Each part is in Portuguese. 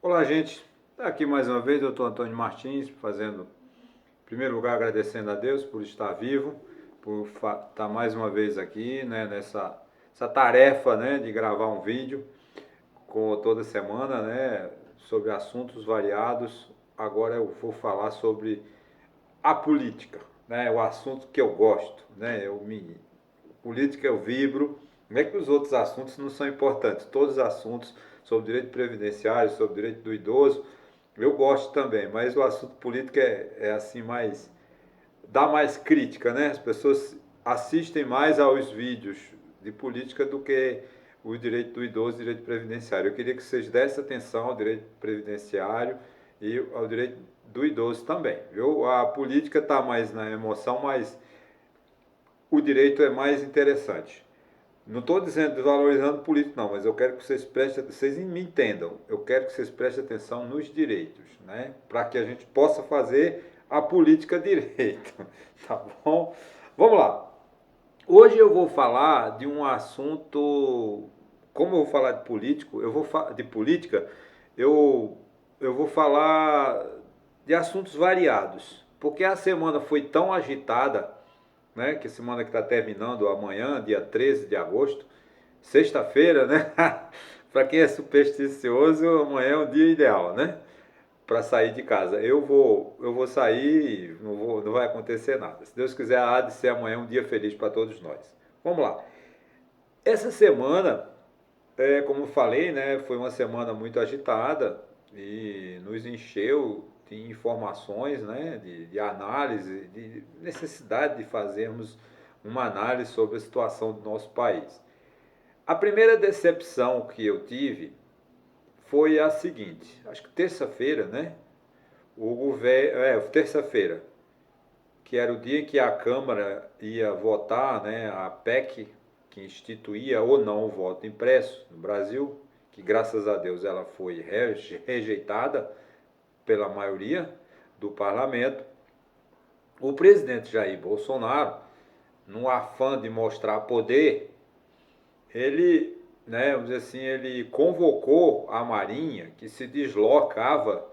Olá, gente. Aqui mais uma vez, eu sou Antônio Martins, fazendo, em primeiro lugar, agradecendo a Deus por estar vivo, por estar mais uma vez aqui, né, nessa essa tarefa, né, de gravar um vídeo toda semana, né, sobre assuntos variados. Agora eu vou falar sobre a política, né, o assunto que eu gosto, né, política eu vibro. Não é que os outros assuntos não são importantes, todos os assuntos sobre direito previdenciário, sobre direito do idoso, eu gosto também, mas o assunto político é assim mais, dá mais crítica, né? As pessoas assistem mais aos vídeos de política do que o direito do idoso e o direito previdenciário. Eu queria que vocês dessem atenção ao direito previdenciário e ao direito do idoso também. Viu? A política está mais na emoção, mas o direito é mais interessante. Não estou dizendo desvalorizando o político, não, mas eu quero que vocês me entendam. Eu quero que vocês prestem atenção nos direitos, né? Para que a gente possa fazer a política direito, tá bom? Vamos lá. Hoje eu vou falar de um assunto. Como eu vou falar de político, de política, eu, eu vou falar de assuntos variados. Porque a semana foi tão agitada, né? Que semana que está terminando amanhã, dia 13 de agosto, sexta-feira, né? Para quem é supersticioso, amanhã é um dia ideal, né? Para sair de casa. Eu vou sair, não vai acontecer nada. Se Deus quiser, há de ser amanhã um dia feliz para todos nós. Vamos lá. Essa semana, como eu falei, né, foi uma semana muito agitada e nos encheu de informações, né, de análise, de necessidade de fazermos uma análise sobre a situação do nosso país. A primeira decepção que eu tive foi a seguinte, acho que terça-feira, né? O governo, terça-feira, que era o dia em que a Câmara ia votar, né, a PEC que instituía ou não o voto impresso no Brasil, que graças a Deus ela foi rejeitada pela maioria do parlamento. O presidente Jair Bolsonaro, no afã de mostrar poder, ele, né, vamos dizer assim, ele convocou a Marinha, que se deslocava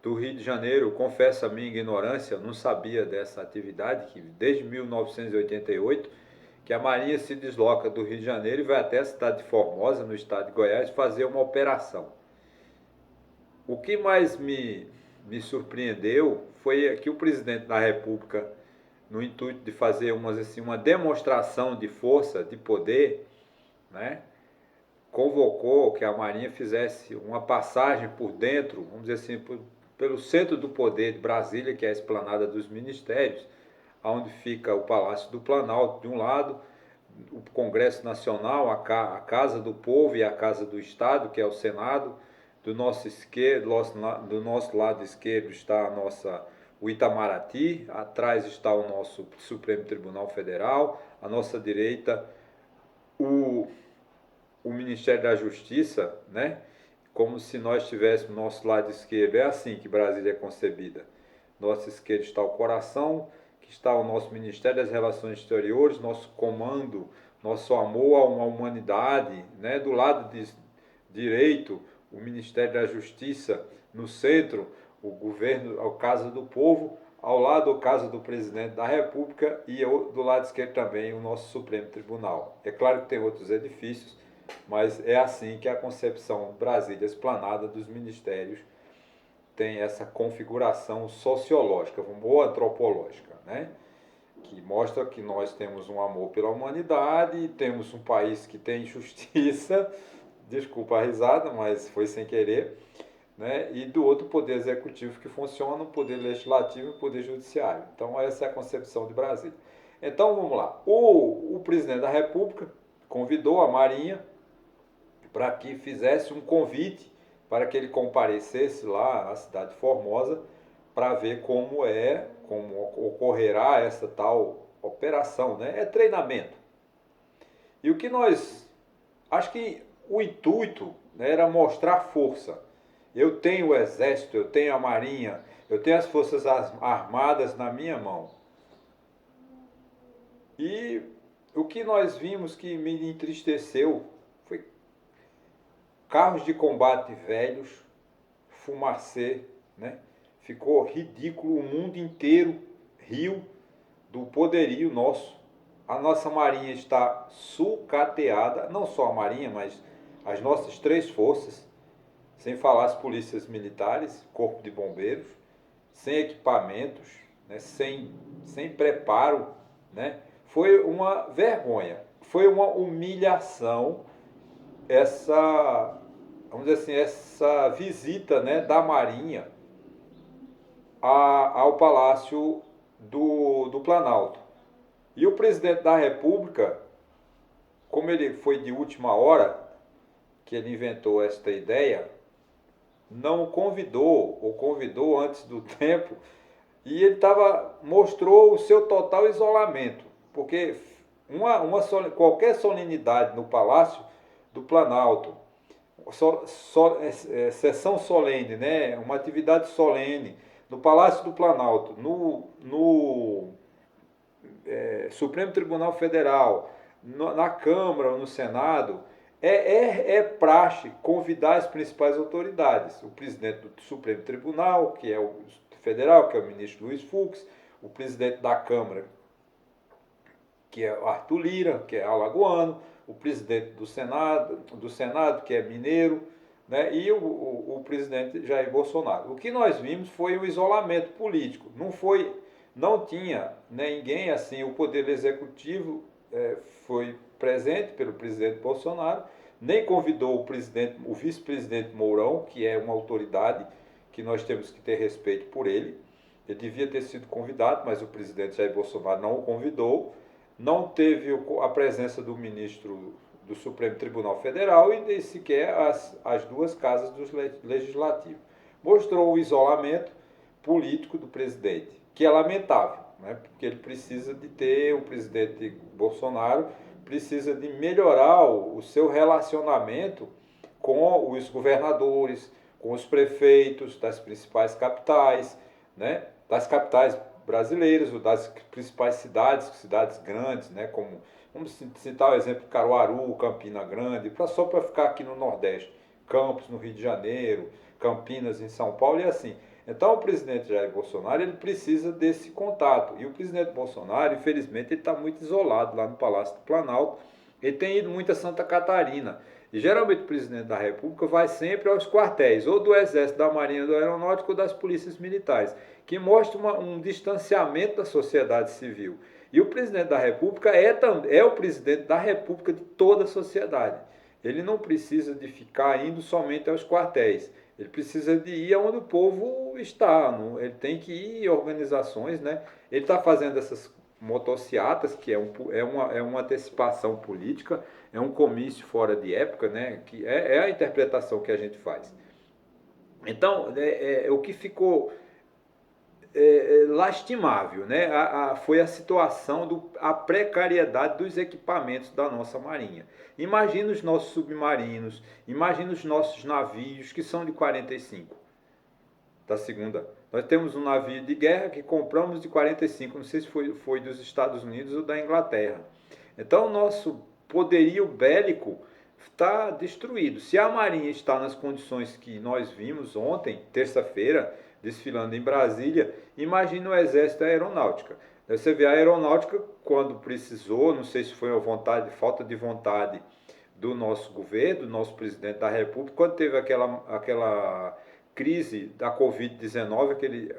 do Rio de Janeiro. Confesso a minha ignorância, não sabia dessa atividade, que desde 1988, que a Marinha se desloca do Rio de Janeiro e vai até a cidade de Formosa, no estado de Goiás, fazer uma operação. O que mais me surpreendeu foi que o presidente da República, no intuito de fazer uma demonstração de força, de poder, né, convocou que a Marinha fizesse uma passagem por dentro, vamos dizer assim, pelo centro do poder de Brasília, que é a esplanada dos ministérios, onde fica o Palácio do Planalto de um lado, o Congresso Nacional, a Casa do Povo e a Casa do Estado, que é o Senado. Do nosso lado esquerdo está o Itamaraty, atrás está o nosso Supremo Tribunal Federal, à nossa direita o o Ministério da Justiça, né? Como se nós tivéssemos nosso lado esquerdo. É assim que Brasília é concebida. Nosso esquerdo está o coração, que está o nosso Ministério das Relações Exteriores, nosso comando, nosso amor a uma humanidade, né? Do lado direito, o Ministério da Justiça, no centro, o governo, a Casa do Povo, ao lado a Casa do Presidente da República e do lado esquerdo também o nosso Supremo Tribunal. É claro que tem outros edifícios, mas é assim que a concepção Brasília esplanada dos ministérios tem essa configuração sociológica ou antropológica, né? Que mostra que nós temos um amor pela humanidade, temos um país que tem justiça, desculpa a risada, mas foi sem querer, né? E do outro poder executivo que funciona, o poder legislativo e o poder judiciário. Então essa é a concepção de Brasília. Então vamos lá. O presidente da República convidou a Marinha para que fizesse um convite para que ele comparecesse lá à cidade de Formosa para ver como ocorrerá essa tal operação, né? É treinamento. E o que nós, acho que o intuito, né, era mostrar força. Eu tenho o exército, eu tenho a marinha, eu tenho as forças armadas na minha mão. E o que nós vimos que me entristeceu foi carros de combate velhos, fumacê, né? Ficou ridículo, o mundo inteiro riu do poderio nosso. A nossa marinha está sucateada, não só a marinha, mas as nossas três forças, sem falar as polícias militares, corpo de bombeiros, sem equipamentos, né, sem preparo, né? Foi uma vergonha, foi uma humilhação essa, vamos dizer assim, essa visita, né, da Marinha ao Palácio do Planalto. E o presidente da República, como ele foi de última hora, que ele inventou esta ideia, não o convidou, ou convidou antes do tempo, e ele mostrou o seu total isolamento, porque qualquer solenidade no Palácio do Planalto, sessão solene, né, uma atividade solene no Palácio do Planalto, no Supremo Tribunal Federal, na Câmara ou no Senado, é praxe convidar as principais autoridades. O presidente do Supremo Tribunal, que é o federal, que é o ministro Luiz Fux, o presidente da Câmara, que é Arthur Lira, que é alagoano, o presidente do Senado, que é mineiro, né, e o presidente Jair Bolsonaro. O que nós vimos foi o isolamento político. Não tinha ninguém assim, o poder executivo foi presente pelo presidente Bolsonaro, nem convidou o vice-presidente Mourão, que é uma autoridade que nós temos que ter respeito por ele. Ele devia ter sido convidado, mas o presidente Jair Bolsonaro não o convidou. Não teve a presença do ministro do Supremo Tribunal Federal e nem sequer as duas casas do Legislativo. Mostrou o isolamento político do presidente, que é lamentável, né? Porque ele precisa de ter, o presidente Bolsonaro precisa de melhorar o seu relacionamento com os governadores, com os prefeitos das principais capitais, né? Das capitais brasileiras, ou das principais cidades grandes, né? Vamos citar o exemplo de Caruaru, Campina Grande, só para ficar aqui no Nordeste, Campos no Rio de Janeiro, Campinas em São Paulo e assim. Então o presidente Jair Bolsonaro ele precisa desse contato. E o presidente Bolsonaro, infelizmente, ele está muito isolado lá no Palácio do Planalto. Ele tem ido muito a Santa Catarina. E geralmente o presidente da República vai sempre aos quartéis, ou do Exército, da Marinha, do Aeronáutico, ou das polícias militares, que mostra um distanciamento da sociedade civil. E o presidente da República é o presidente da República de toda a sociedade. Ele não precisa de ficar indo somente aos quartéis. Ele precisa de ir onde o povo está. Ele tem que ir em organizações, né? Ele está fazendo essas motociatas, que é uma antecipação política, é um comício fora de época, né? Que é a interpretação que a gente faz. Então, o que ficou lastimável, né? Foi a situação, a precariedade dos equipamentos da nossa marinha. Imagina os nossos submarinos, imagina os nossos navios, que são de 45, da segunda. Nós temos um navio de guerra que compramos de 45, não sei se foi dos Estados Unidos ou da Inglaterra. Então o nosso poderio bélico está destruído. Se a marinha está nas condições que nós vimos ontem, terça-feira, desfilando em Brasília, imagine o Exército e a Aeronáutica. Você vê a Aeronáutica, quando precisou, não sei se foi falta de vontade do nosso governo, do nosso presidente da República, quando teve aquela crise da Covid-19,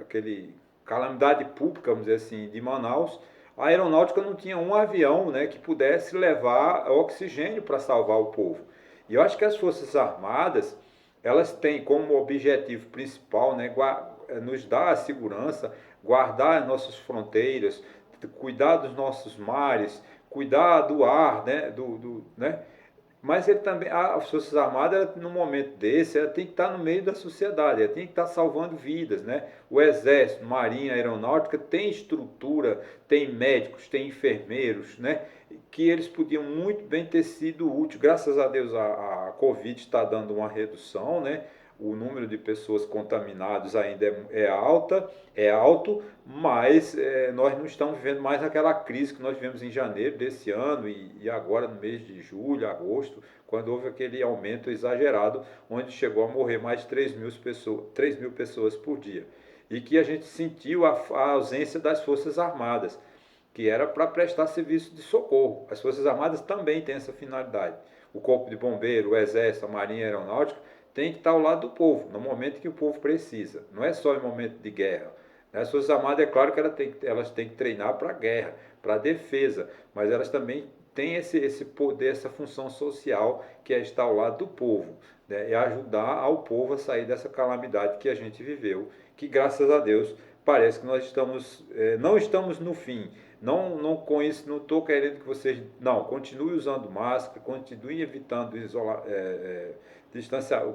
aquele calamidade pública, vamos dizer assim, de Manaus, a aeronáutica não tinha um avião, né, que pudesse levar oxigênio para salvar o povo. E eu acho que as Forças Armadas, elas têm como objetivo principal, né, nos dar a segurança, guardar as nossas fronteiras, cuidar dos nossos mares, cuidar do ar, né, né? Mas ele também, as Forças Armadas, num momento desse, ela tem que estar no meio da sociedade, ela tem que estar salvando vidas, né? O Exército, Marinha, Aeronáutica tem estrutura, tem médicos, tem enfermeiros, né? Que eles podiam muito bem ter sido úteis. Graças a Deus a Covid está dando uma redução, né? o número de pessoas contaminadas ainda é alto, mas nós não estamos vivendo mais aquela crise que nós vivemos em janeiro desse ano e agora no mês de julho, agosto, quando houve aquele aumento exagerado, onde chegou a morrer mais de 3 mil pessoas por dia. E que a gente sentiu a ausência das Forças Armadas, que era para prestar serviço de socorro. As Forças Armadas também têm essa finalidade. O Corpo de Bombeiro, o Exército, a Marinha Aeronáutica tem que estar ao lado do povo, no momento que o povo precisa. Não é só em momento de guerra. As Forças Armadas, é claro que elas têm que treinar para a guerra, para a defesa, mas elas também têm esse poder, essa função social, que é estar ao lado do povo, né, e ajudar ao povo a sair dessa calamidade que a gente viveu, que graças a Deus parece que nós não estamos no fim. Não com isso, não estou querendo que vocês. Não, continue usando máscara, continue evitando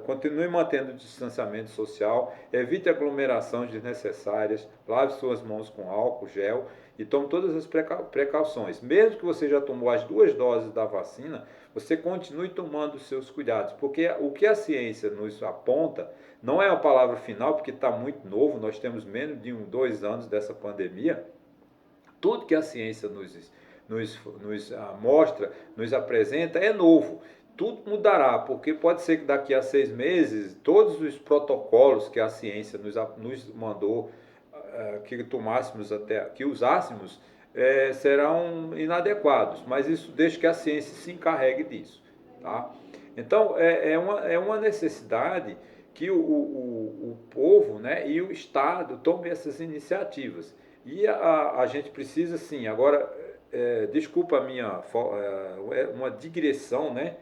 continue mantendo o distanciamento social, evite aglomerações desnecessárias, lave suas mãos com álcool, gel e tome todas as precauções. Mesmo que você já tomou as 2 doses da vacina, você continue tomando os seus cuidados, porque o que a ciência nos aponta não é a palavra final, porque está muito novo, nós temos menos de 2 anos dessa pandemia. Tudo que a ciência nos mostra, nos apresenta, é novo. Tudo mudará, porque pode ser que daqui a 6 meses, todos os protocolos que a ciência nos mandou que tomássemos que usássemos, serão inadequados. Mas isso deixa que a ciência se encarregue disso. Tá? Então, é uma necessidade que o povo, né, e o Estado tomem essas iniciativas. E a gente precisa, sim, agora, desculpa a minha, uma digressão, né?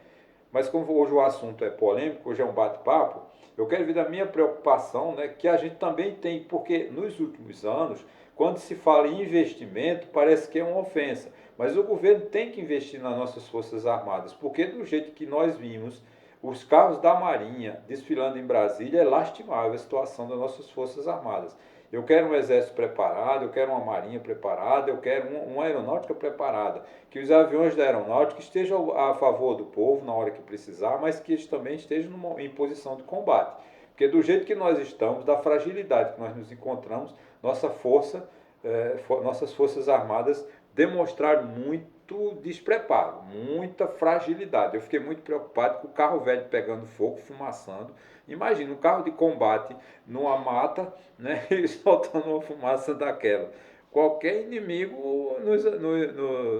Mas como hoje o assunto é polêmico, hoje é um bate-papo, eu quero vir da minha preocupação, né, que a gente também tem, porque nos últimos anos, quando se fala em investimento, parece que é uma ofensa. Mas o governo tem que investir nas nossas Forças Armadas, porque do jeito que nós vimos, os carros da Marinha desfilando em Brasília, é lastimável a situação das nossas Forças Armadas. Eu quero um exército preparado, eu quero uma marinha preparada, eu quero uma aeronáutica preparada. Que os aviões da aeronáutica estejam a favor do povo na hora que precisar, mas que eles também estejam em posição de combate. Porque do jeito que nós estamos, da fragilidade que nós nos encontramos, nossas Forças Armadas demonstraram muito despreparo, muita fragilidade. Eu fiquei muito preocupado com o carro velho pegando fogo, fumaçando. Imagina um carro de combate numa mata, né, e soltando uma fumaça daquela. Qualquer inimigo,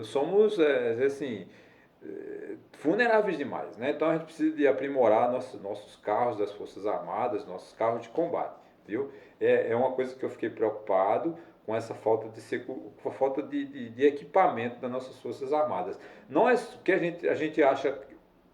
somos assim, vulneráveis demais. Né? Então a gente precisa de aprimorar nossos carros das Forças Armadas, nossos carros de combate. Viu? É uma coisa que eu fiquei preocupado com essa falta de equipamento das nossas Forças Armadas. Não é que a gente acha,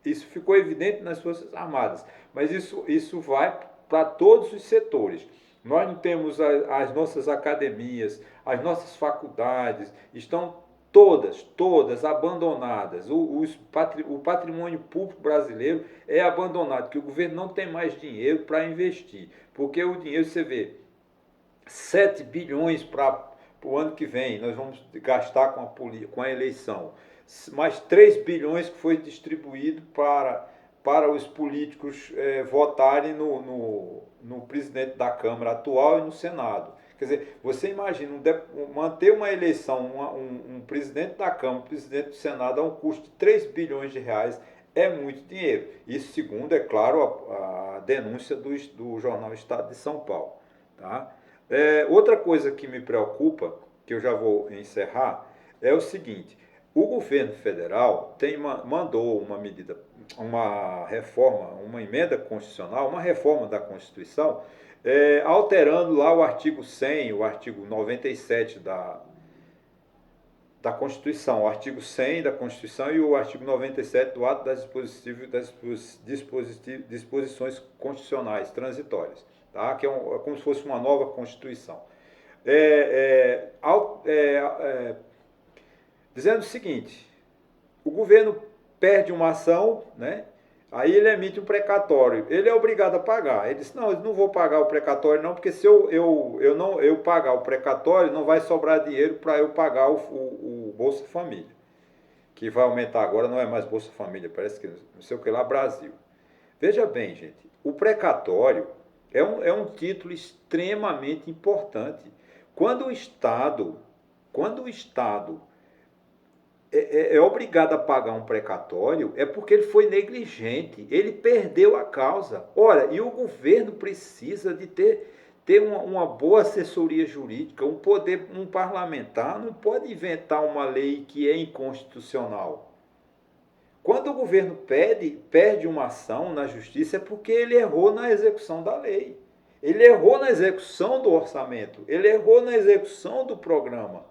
isso ficou evidente nas Forças Armadas, mas isso vai para todos os setores. Nós não temos as nossas academias, as nossas faculdades, estão todas abandonadas. O patrimônio público brasileiro é abandonado, porque o governo não tem mais dinheiro para investir. Porque o dinheiro, você vê, 7 bilhões para o ano que vem, nós vamos gastar com a eleição. Mais 3 bilhões que foi distribuído para os políticos votarem no presidente da Câmara atual e no Senado. Quer dizer, você imagina manter uma eleição, um presidente da Câmara, um presidente do Senado a um custo de 3 bilhões de reais, é muito dinheiro. Isso segundo, é claro, a denúncia do jornal Estado de São Paulo. Tá? Outra coisa que me preocupa, que eu já vou encerrar, é o seguinte: o governo federal mandou uma reforma, uma emenda constitucional, uma reforma da Constituição, alterando lá o artigo 100, o artigo 97 da Constituição, o artigo 100 da Constituição e o artigo 97 do ato das disposições constitucionais transitórias, tá? Que é como se fosse uma nova Constituição. Dizendo o seguinte: o governo perde uma ação, né? Aí ele emite um precatório. Ele é obrigado a pagar. Ele disse: não, eu não vou pagar o precatório não, porque se eu pagar o precatório, não vai sobrar dinheiro para eu pagar o Bolsa Família, que vai aumentar agora, não é mais Bolsa Família, parece que não sei o que lá, Brasil. Veja bem, gente, o precatório é um título extremamente importante. Quando o Estado, quando o Estado é obrigado a pagar um precatório, é porque ele foi negligente, ele perdeu a causa. Ora, e o governo precisa de ter uma boa assessoria jurídica, um parlamentar não pode inventar uma lei que é inconstitucional. Quando o governo perde uma ação na justiça é porque ele errou na execução da lei. Ele errou na execução do orçamento, ele errou na execução do programa.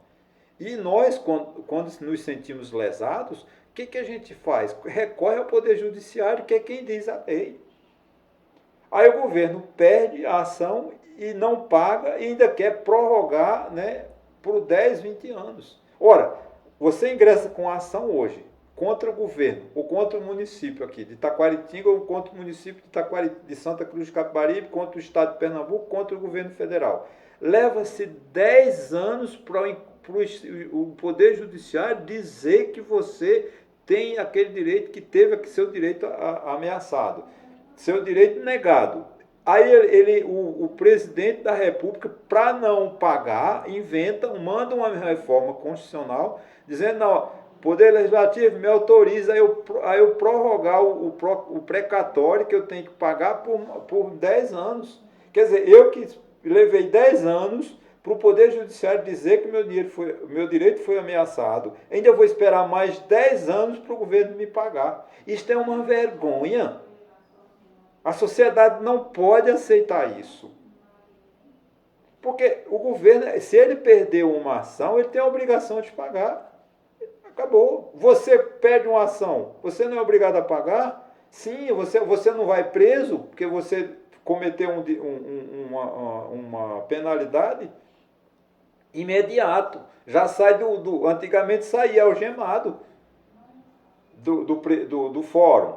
E nós, quando nos sentimos lesados, o que a gente faz? Recorre ao Poder Judiciário, que é quem diz a lei. Aí o governo perde a ação e não paga e ainda quer prorrogar, né, por 10, 20 anos. Ora, você ingressa com a ação hoje contra o governo ou contra o município aqui de Taquaritinga ou contra o município de Santa Cruz de Capibaribe, contra o estado de Pernambuco, contra o governo federal. Leva-se 10 anos para o Poder Judiciário dizer que você tem aquele direito, que teve seu direito ameaçado, seu direito negado. Aí o presidente da República, para não pagar, manda uma reforma constitucional dizendo, não, Poder Legislativo me autoriza a eu prorrogar o precatório que eu tenho que pagar por 10 anos. Quer dizer, eu que levei 10 anos para o Poder Judiciário dizer que meu direito foi ameaçado, ainda vou esperar mais 10 anos para o governo me pagar. Isto é uma vergonha. A sociedade não pode aceitar isso. Porque o governo, se ele perdeu uma ação, ele tem a obrigação de pagar. Acabou. Você perde uma ação, você não é obrigado a pagar? Sim, você não vai preso porque você cometeu uma penalidade imediato. Já sai antigamente saía algemado do fórum.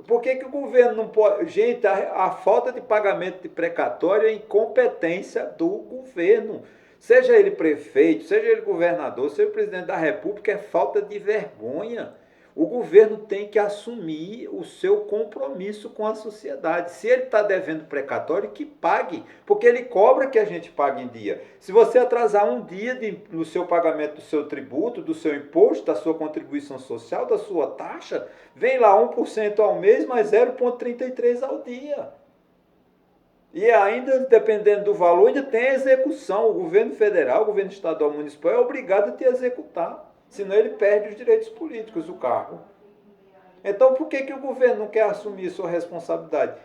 Por que o governo não pode... Gente, a falta de pagamento de precatório é incompetência do governo. Seja ele prefeito, seja ele governador, seja ele presidente da República, é falta de vergonha. O governo tem que assumir o seu compromisso com a sociedade. Se ele está devendo precatório, que pague, porque ele cobra que a gente pague em dia. Se você atrasar um dia no seu pagamento do seu tributo, do seu imposto, da sua contribuição social, da sua taxa, vem lá 1% ao mês, mais 0,33 ao dia. E ainda, dependendo do valor, ainda tem a execução. O governo federal, o governo estadual, municipal é obrigado a te executar. Senão ele perde os direitos políticos do cargo. Então por que o governo não quer assumir sua responsabilidade?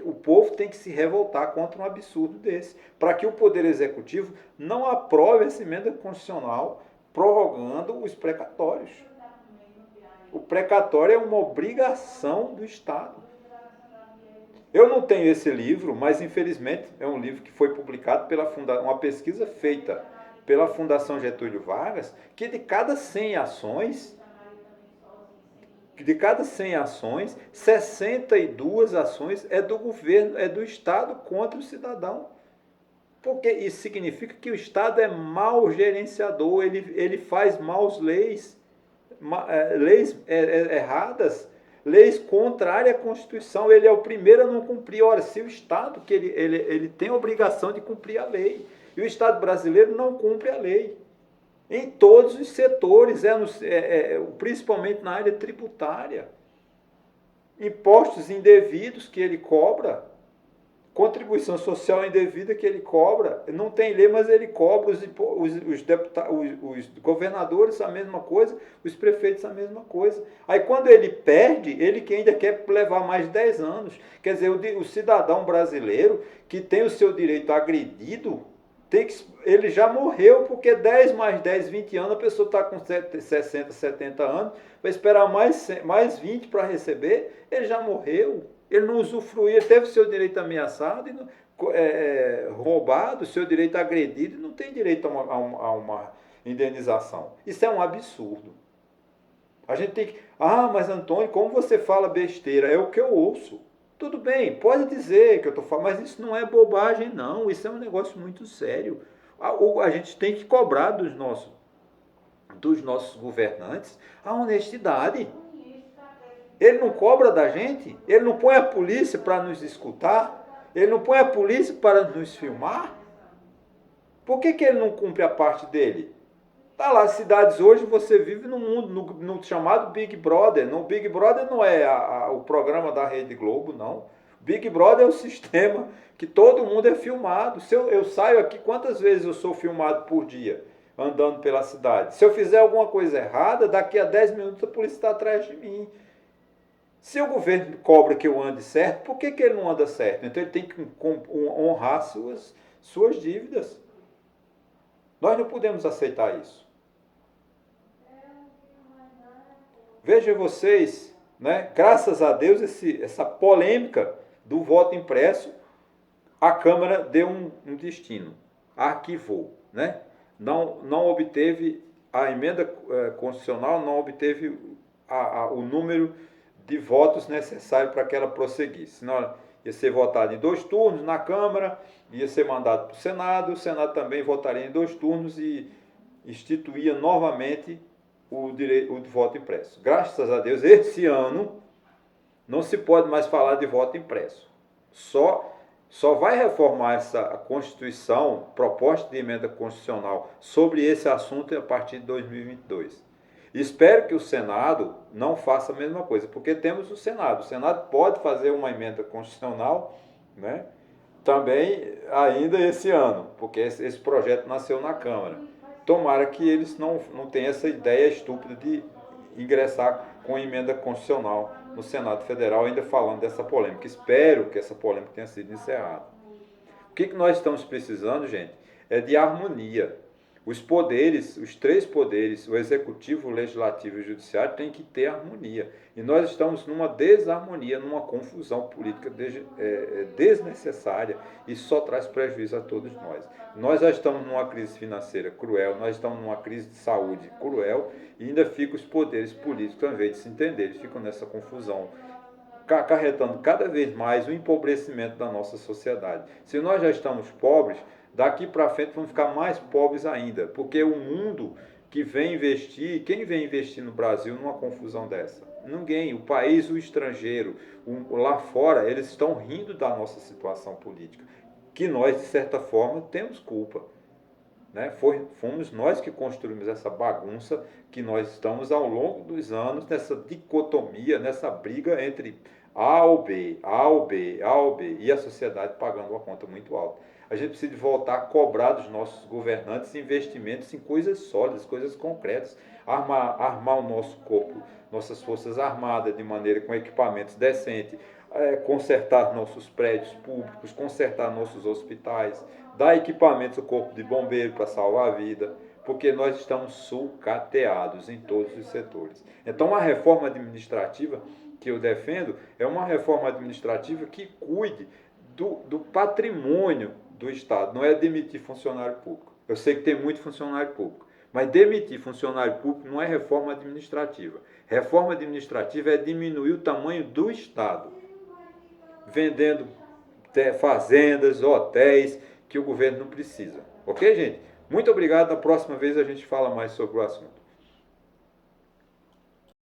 O povo tem que se revoltar contra um absurdo desse, para que o Poder Executivo não aprove essa emenda constitucional prorrogando os precatórios. O precatório é uma obrigação do Estado. Eu não tenho esse livro, mas infelizmente é um livro que foi publicado uma pesquisa feita pela Fundação Getúlio Vargas, que de cada 100 ações, 62 ações é do governo, é do Estado contra o cidadão. Porque isso significa que o Estado é mau gerenciador, ele faz maus leis erradas, leis contrárias à Constituição, ele é o primeiro a não cumprir. Ora, se o Estado, que ele tem a obrigação de cumprir a lei, e o Estado brasileiro não cumpre a lei, em todos os setores, principalmente na área tributária. Impostos indevidos que ele cobra, contribuição social indevida que ele cobra, não tem lei, mas ele cobra, os governadores a mesma coisa, os prefeitos a mesma coisa. Aí quando ele perde, ele que ainda quer levar mais 10 anos. Quer dizer, o cidadão brasileiro que tem o seu direito agredido, ele já morreu, porque 10 mais 10, 20 anos, a pessoa está com 60, 70 anos, vai esperar mais 20 para receber, ele já morreu. Ele não usufruía, teve seu direito ameaçado, roubado, seu direito agredido, e não tem direito a uma indenização. Isso é um absurdo. A gente tem que... mas Antônio, como você fala besteira? É o que eu ouço. Tudo bem, pode dizer que eu estou falando, mas isso não é bobagem, não. Isso é um negócio muito sério. A gente tem que cobrar dos nossos governantes a honestidade. Ele não cobra da gente? Ele não põe a polícia para nos escutar? Ele não põe a polícia para nos filmar? Por que ele não cumpre a parte dele? Tá lá, as cidades hoje você vive no mundo, no chamado Big Brother. No Big Brother não é o programa da Rede Globo, não. Big Brother é o sistema que todo mundo é filmado. Se eu saio aqui, quantas vezes eu sou filmado por dia, andando pela cidade? Se eu fizer alguma coisa errada, daqui a 10 minutos a polícia está atrás de mim. Se o governo cobra que eu ande certo, por que ele não anda certo? Então ele tem que honrar suas dívidas. Nós não podemos aceitar isso. Vejam vocês, né? Graças a Deus, essa polêmica do voto impresso, a Câmara deu um destino, arquivou, né? Não obteve a emenda constitucional, não obteve o número de votos necessário para que ela prosseguisse. Senão ia ser votado em 2 turnos na Câmara, ia ser mandado para o Senado também votaria em 2 turnos e instituía novamente o direito de voto impresso. Graças a Deus, esse ano não se pode mais falar de voto impresso. Só vai reformar essa Constituição, proposta de emenda constitucional sobre esse assunto a partir de 2022. Espero que o Senado não faça a mesma coisa, porque temos o Senado. O Senado pode fazer uma emenda constitucional, né, também ainda esse ano, porque esse projeto nasceu na Câmara. Tomara que eles não tenham essa ideia estúpida de ingressar com emenda constitucional no Senado Federal, ainda falando dessa polêmica. Espero que essa polêmica tenha sido encerrada. O que nós estamos precisando, gente, é de harmonia. Os poderes, os 3 poderes, o executivo, o legislativo e o judiciário, têm que ter harmonia. E nós estamos numa desarmonia, numa confusão política desnecessária e só traz prejuízo a todos nós. Nós já estamos numa crise financeira cruel, nós estamos numa crise de saúde cruel e ainda ficam os poderes políticos, ao invés de se entender, eles ficam nessa confusão, acarretando cada vez mais o empobrecimento da nossa sociedade. Se nós já estamos pobres, daqui para frente vamos ficar mais pobres ainda, porque o mundo que vem investir, quem vem investir no Brasil numa confusão dessa? Ninguém, o país, o estrangeiro, lá fora, eles estão rindo da nossa situação política, que nós, de certa forma, temos culpa. Né? Fomos nós que construímos essa bagunça que nós estamos ao longo dos anos, nessa dicotomia, nessa briga entre A ou B, A ou B, A ou B, e a sociedade pagando uma conta muito alta. A gente precisa voltar a cobrar dos nossos governantes investimentos em coisas sólidas, coisas concretas, armar o nosso corpo, nossas forças armadas de maneira com equipamentos decentes, consertar nossos prédios públicos, consertar nossos hospitais, dar equipamentos ao corpo de bombeiro para salvar a vida, porque nós estamos sucateados em todos os setores. Então, a reforma administrativa que eu defendo é uma reforma administrativa que cuide do patrimônio do Estado, não é demitir funcionário público. Eu sei que tem muito funcionário público, mas demitir funcionário público não é reforma administrativa. Reforma administrativa é diminuir o tamanho do Estado, vendendo fazendas, hotéis, que o governo não precisa. Ok, gente? Muito obrigado. Na próxima vez a gente fala mais sobre o assunto.